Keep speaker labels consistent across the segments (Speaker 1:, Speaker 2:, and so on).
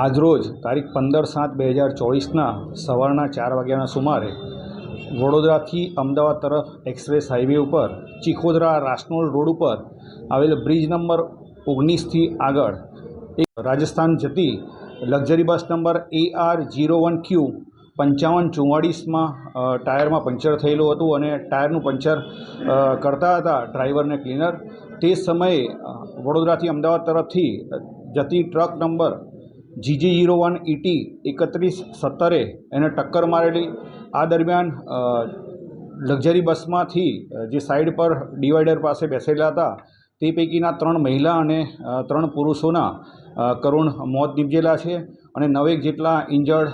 Speaker 1: આજરોજ તારીખ 15/7/2024ના સવારના 4 વાગ્યાના સુમારે વડોદરાથી અમદાવાદ તરફ એક્સપ્રેસ હાઈવે ઉપર ચીખોદરા રાસનોલ રોડ ઉપર આવેલ બ્રિજ નંબર 19થી આગળ એક રાજસ્થાન જતી લક્ઝરી બસ નંબર AR01Q 5544માં ટાયરમાં પંચર થયેલું હતું અને ટાયરનું પંચર કરતા હતા ડ્રાઈવરને ક્લીનર. તે સમયે વડોદરાથી અમદાવાદ તરફથી જતી ટ્રક નંબર GG01ET 3170 એને ટક્કર મારેલી. આ દરમિયાન લક્ઝરી બસમાંથી જે સાઈડ પર ડિવાઈડર પાસે બેસેલા હતા તે પૈકીના 3 મહિલા અને 3 પુરુષોના કરુણ મોત નીપજેલા છે અને 9 જેટલા ઇન્જર્ડ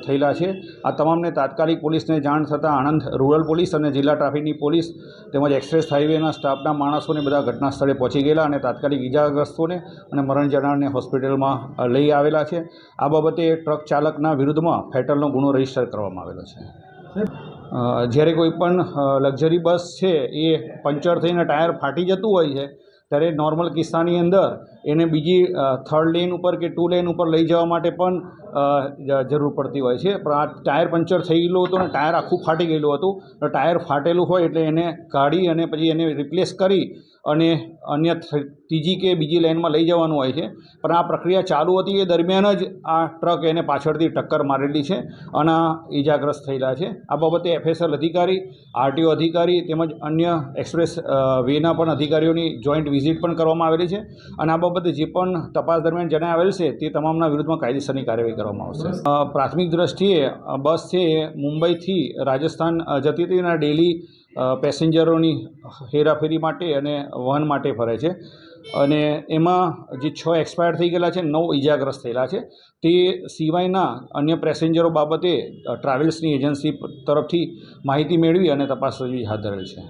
Speaker 1: થયેલા છે. આ તમામને તાત્કાલિક પોલીસને જાણ થતાં આણંદ રૂરલ પોલીસ અને જિલ્લા ટ્રાફિકની પોલીસ તેમજ એક્સપ્રેસ હાઈવેના સ્ટાફના માણસોને બધા ઘટના સ્થળે પહોંચી ગયેલા અને તાત્કાલિક ઇજાગ્રસ્તોને અને મરણ જનારને હોસ્પિટલમાં લઈ આવેલા છે. આ બાબતે ટ્રક ચાલકના વિરુદ્ધમાં ફેટલનો ગુનો રજીસ્ટર કરવામાં આવેલો છે. જ્યારે કોઈ પણ લક્ઝરી બસ છે એ પંચર થઈને ટાયર ફાટી જતું હોય છે ત્યારે નોર્મલ કિસ્સાની અંદર એને બીજી 3rd લેન ઉપર કે 2 લેન ઉપર લઈ જવા માટે પણ જરૂર પડતી હોય છે. પણ આ ટાયર પંચર થઈ ગયેલું હતું અને ટાયર આખું ફાટી ગયેલું હતું. ટાયર ફાટેલું હોય એટલે એને કાઢી અને પછી એને રિપ્લેસ કરી અને અન્ય ત્રીજી કે બીજી લાઇનમાં લઈ જવાનું હોય છે. પણ આ પ્રક્રિયા ચાલુ હતી એ દરમિયાન જ આ ટ્રક એને પાછળથી ટક્કર મારેલી છે અને ઇજાગ્રસ્ત થયેલા છે. આ બાબતે FSL અધિકારી, RTO અધિકારી તેમજ અન્ય એક્સપ્રેસ વેના પણ અધિકારીઓની જોઈન્ટ વિઝિટ પણ કરવામાં આવેલી છે અને આ બાબતે જે પણ તપાસ દરમિયાન જણાવેલ આવેલ છે તે તમામના વિરુદ્ધમાં કાયદેસરની કાર્યવાહી કરવામાં આવશે. પ્રાથમિક દ્રષ્ટિએ બસ છે એ મુંબઈથી રાજસ્થાન જતી હતી અને ડેલી પેસેન્જરોની હેરાફેરી માટે અને વહન માટે ફરે છે અને એમાં જે 6 એક્સપાયર થઈ ગયેલા છે, 9 ઇજાગ્રસ્ત થયેલા છે. તે સિવાયના અન્ય પેસેન્જરો બાબતે ટ્રાવેલ્સની એજન્સી તરફથી માહિતી મેળવી અને તપાસ હાથ ધરેલ છે.